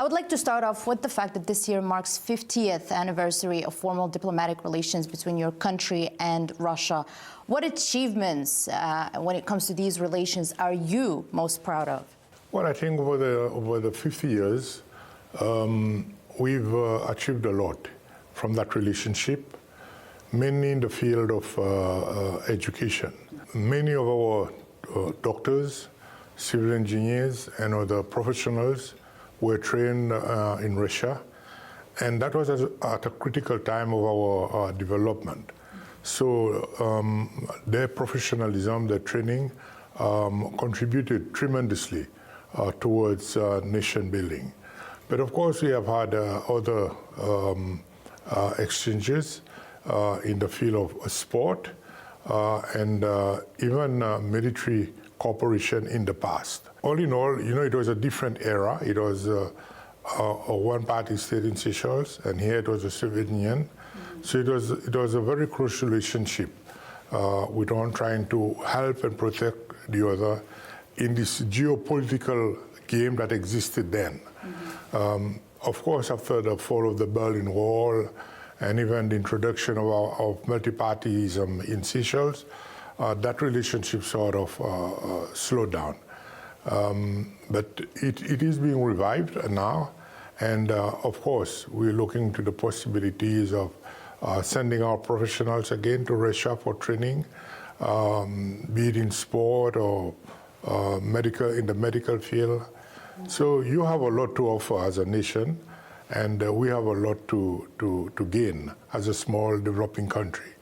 would like to start off with the fact that this year marks 50th anniversary of formal diplomatic relations between your country and Russia. What achievements, when it comes to these relations, are you most proud of? Well, I think over the 50 years, we've achieved a lot from that relationship, mainly in the field of education. Many of our doctors, civil engineers, and other professionals were trained in Russia, and that was at a critical time of our development. So their professionalism, their training contributed tremendously towards nation building. But of course, we have had other exchanges in the field of sport and even military cooperation in the past. All in all, it was a different era. It was a one-party state in Seychelles, and here it was a Soviet Union. So it was a very close relationship with one trying to help and protect the other in this geopolitical game that existed then. Of course, after the fall of the Berlin Wall and even the introduction of multipartyism in Seychelles, that relationship sort of slowed down. But it is being revived now, and of course, we're looking to the possibilities of sending our professionals again to Russia for training, be it in sport or in the medical field. So you have a lot to offer as a nation, and we have a lot to gain as a small developing country.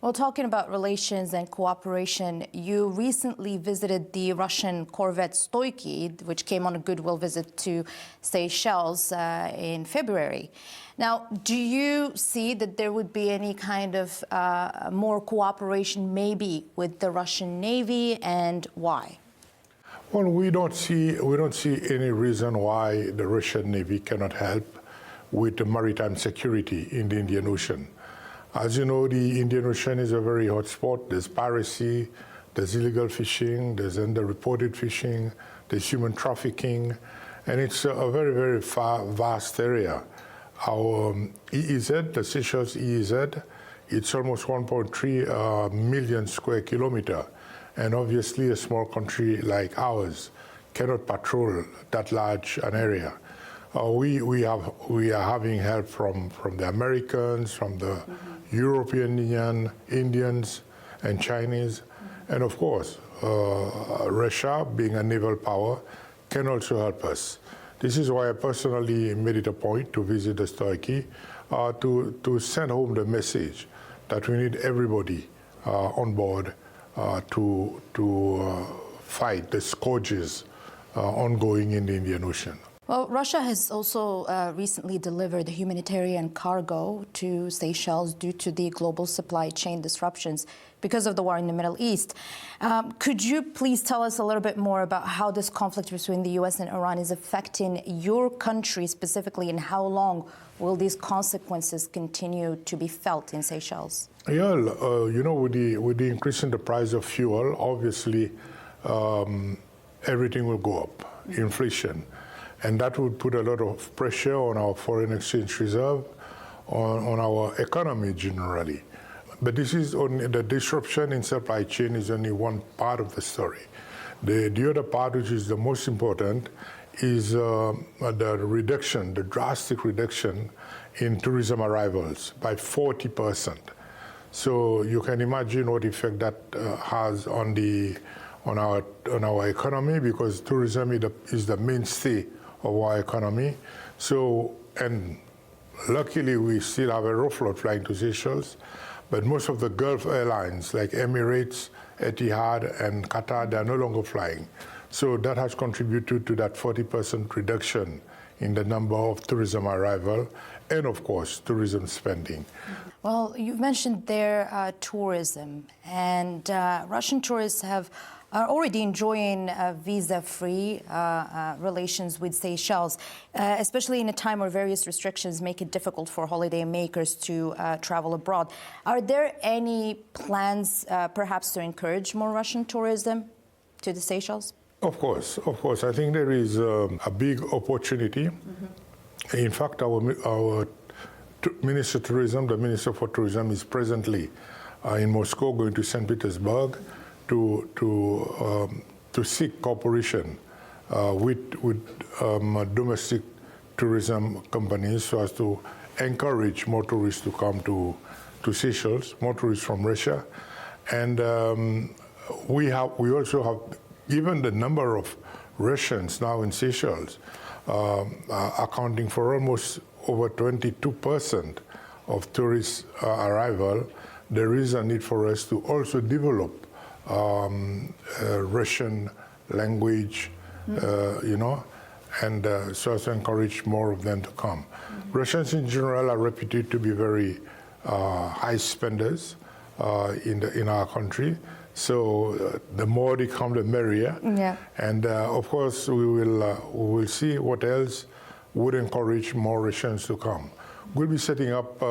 Well, talking about relations and cooperation, you recently visited the Russian corvette Stoiky, which came on a goodwill visit to Seychelles in February. Now, do you see that there would be any kind of more cooperation maybe with the Russian Navy, and why? Well, we don't see any reason why the Russian Navy cannot help with the maritime security in the Indian Ocean. As you know, the Indian Ocean is a very hot spot. There's piracy, there's illegal fishing, there's underreported fishing, there's human trafficking, and it's a very, very vast area. Our EEZ, the Seychelles EEZ, it's almost 1.3 million square kilometers. And obviously, a small country like ours cannot patrol that large an area. We are having help from the Americans, from the European Union, Indians, and Chinese, and of course, Russia, being a naval power, can also help us. This is why I personally made it a point to visit the Stoiky to send home the message that we need everybody on board to fight the scourges ongoing in the Indian Ocean. Well, Russia has also recently delivered humanitarian cargo to Seychelles due to the global supply chain disruptions because of the war in the Middle East. Could you please tell us a little bit more about how this conflict between the U.S. and Iran is affecting your country specifically, and how long will these consequences continue to be felt in Seychelles? Yeah, with the increase in the price of fuel, obviously everything will go up, inflation. And that would put a lot of pressure on our foreign exchange reserve, on our economy generally. But this is only the disruption in supply chain is only one part of the story. The other part, which is the most important, is the drastic reduction in tourism arrivals by 40%. So you can imagine what effect that has on our economy, because tourism is the mainstay of our economy. So, and luckily we still have Aeroflot flying to Seychelles, but most of the Gulf airlines like Emirates, Etihad, and Qatar, they are no longer flying. So that has contributed to that 40% reduction in the number of tourism arrival and, of course, tourism spending. Well, you've mentioned there tourism, and Russian tourists are already enjoying visa-free relations with Seychelles, especially in a time where various restrictions make it difficult for holiday makers to travel abroad. Are there any plans, perhaps, to encourage more Russian tourism to the Seychelles? Of course. I think there is a big opportunity In fact, our Minister of Tourism, the Minister for Tourism, is presently in Moscow, going to St. Petersburg to seek cooperation with domestic tourism companies so as to encourage more tourists to come to Seychelles, more tourists from Russia. And we also have, given the number of Russians now in Seychelles, accounting for almost over 22% of tourist arrival, there is a need for us to also develop Russian language, and so as to encourage more of them to come. Russians in general are reputed to be very high spenders in our country. So the more they come, the merrier. Yeah. And of course, we will see what else would encourage more Russians to come. We'll be setting up.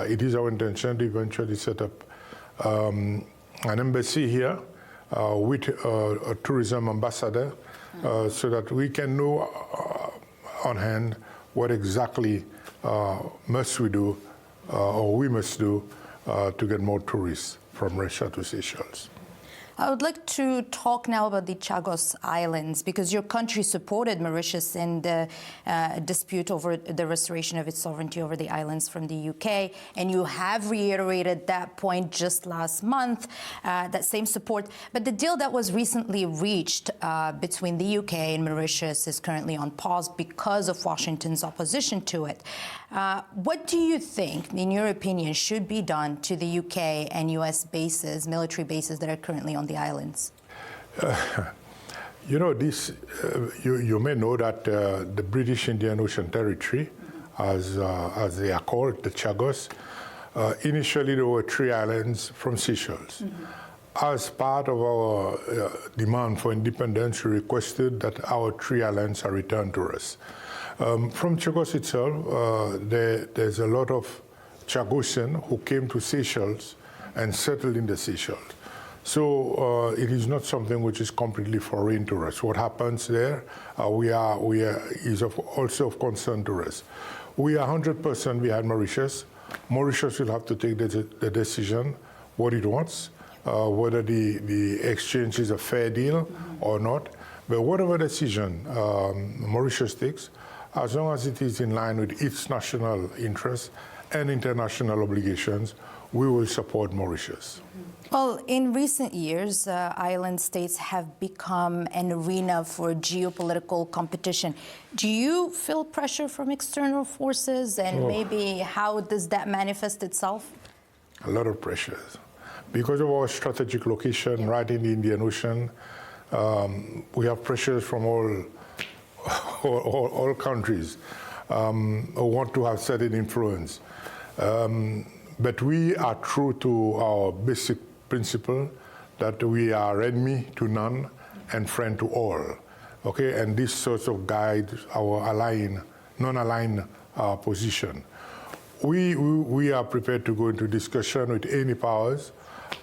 It is our intention to eventually set up an embassy here with a tourism ambassador, so that we can know on hand what exactly must we do or we must do to get more tourists from Russia to Seychelles. I would like to talk now about the Chagos Islands, because your country supported Mauritius in the dispute over the restoration of its sovereignty over the islands from the UK, and you have reiterated that point just last month, that same support. But the deal that was recently reached between the UK and Mauritius is currently on pause because of Washington's opposition to it. What do you think, in your opinion, should be done to the UK and US bases, military bases that are currently on the islands? You may know that the British Indian Ocean Territory, as they are called, the Chagos, initially there were 3 islands from Seychelles. As part of our demand for independence, we requested that our 3 islands are returned to us. From Chagos itself, there's a lot of Chagosian who came to Seychelles and settled in the Seychelles. So it is not something which is completely foreign to us. What happens there is also of concern to us. We are 100% behind Mauritius. Mauritius will have to take the decision what it wants, whether the exchange is a fair deal or not. But whatever decision Mauritius takes, as long as it is in line with its national interests and international obligations, we will support Mauritius. Well, in recent years, island states have become an arena for geopolitical competition. Do you feel pressure from external forces, and maybe how does that manifest itself? A lot of pressures. Because of our strategic location right in the Indian Ocean, we have pressures from all countries who want to have certain influence. But we are true to our basic principle that we are enemy to none and friend to all. Okay, and this sort of guides our non-aligned position. We are prepared to go into discussion with any powers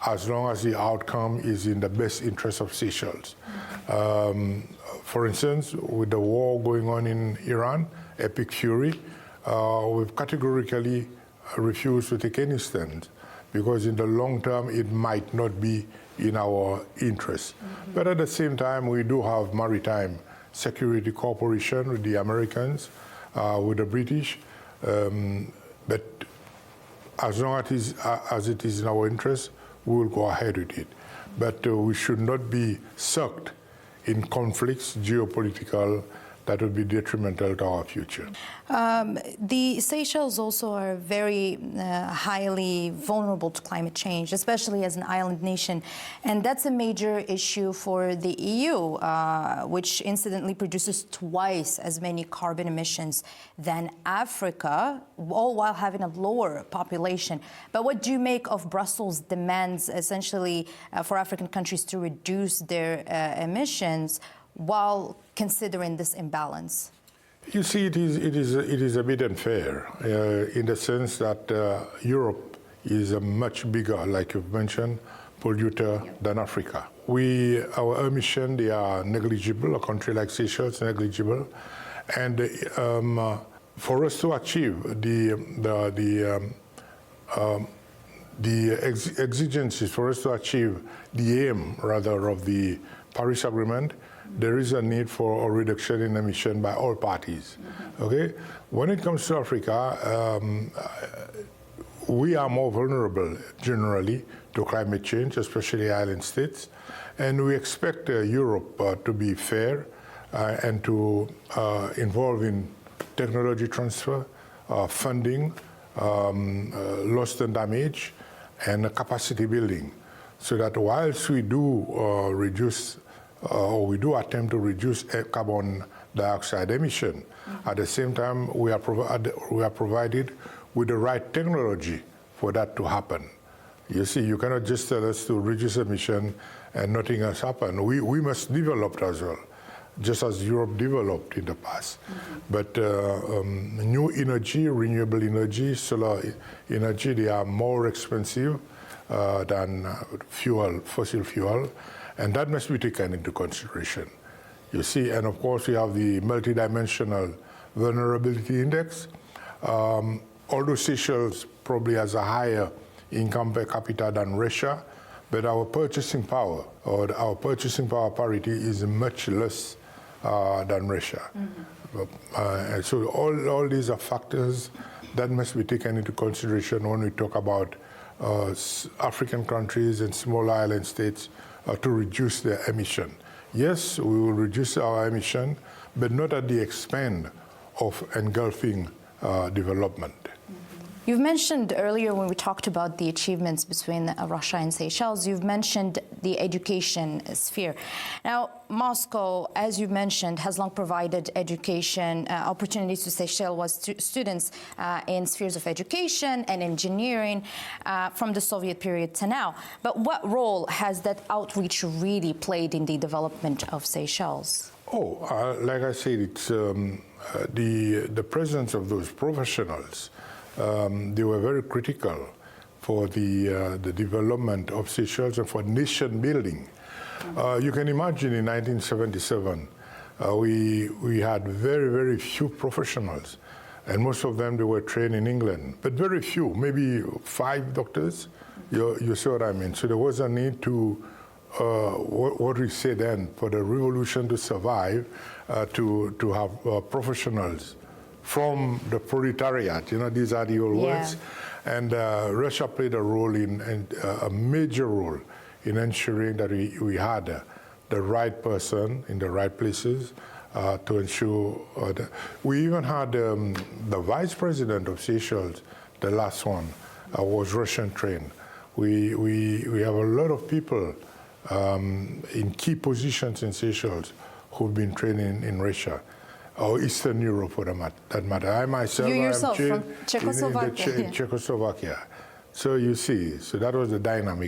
as long as the outcome is in the best interest of Seychelles. For instance, with the war going on in Iran, epic fury, we've categorically refused to take any stand, because in the long term it might not be in our interest. But at the same time, we do have maritime security cooperation with the Americans, with the British, but as long as it is in our interest, we will go ahead with it. But we should not be sucked in conflicts, geopolitical, that would be detrimental to our future. The Seychelles also are very highly vulnerable to climate change, especially as an island nation. And that's a major issue for the EU, which incidentally produces twice as many carbon emissions than Africa, all while having a lower population. But what do you make of Brussels' demands, essentially, for African countries to reduce their emissions while considering this imbalance? You see, it is a bit unfair in the sense that Europe is a much bigger, like you've mentioned, polluter than Africa. Our emissions, they are negligible. A country like Seychelles is negligible, and for us to achieve the exigencies, for us to achieve the aim, rather, of the Paris Agreement, there is a need for a reduction in emission by all parties. Okay? When it comes to Africa, we are more vulnerable generally to climate change, especially island states, and we expect Europe to be fair and to involve in technology transfer, funding, loss and damage, and capacity building, so that whilst we do reduce or we do attempt to reduce carbon dioxide emission, at the same time we are provided with the right technology for that to happen. You see, you cannot just tell us to reduce emission and nothing else happen. We must develop as well, just as Europe developed in the past. But new energy, renewable energy, solar energy, they are more expensive than fossil fuel, and that must be taken into consideration. You see, and of course we have the multidimensional vulnerability index. Although Seychelles probably has a higher income per capita than Russia, but our purchasing power, or our purchasing power parity, is much less than Russia. And so all these are factors that must be taken into consideration when we talk about African countries and small island states to reduce their emission. Yes, we will reduce our emission, but not at the expense of engulfing development. You've mentioned earlier, when we talked about the achievements between Russia and Seychelles, you've mentioned the education sphere. Now, Moscow, as you mentioned, has long provided education opportunities to Seychelles students in spheres of education and engineering from the Soviet period to now. But what role has that outreach really played in the development of Seychelles? Like I said, it's the presence of those professionals. They were very critical for the development of Seychelles and for nation building. You can imagine in 1977, we had very, very few professionals, and most of them, they were trained in England, but very few, maybe 5 doctors. You see what I mean? So there was a need to, what we say then, for the revolution to survive, to have professionals from the proletariat. You know, these are the old words. And Russia played a role a major role in ensuring that we had the right person in the right places to ensure that. We even had the vice president of Seychelles, the last one, was Russian trained. We have a lot of people in key positions in Seychelles who've been trained in Russia, or Eastern Europe for that matter. I myself, you yourself am from Czechoslovakia. in Czechoslovakia. So you see, so that was the dynamic.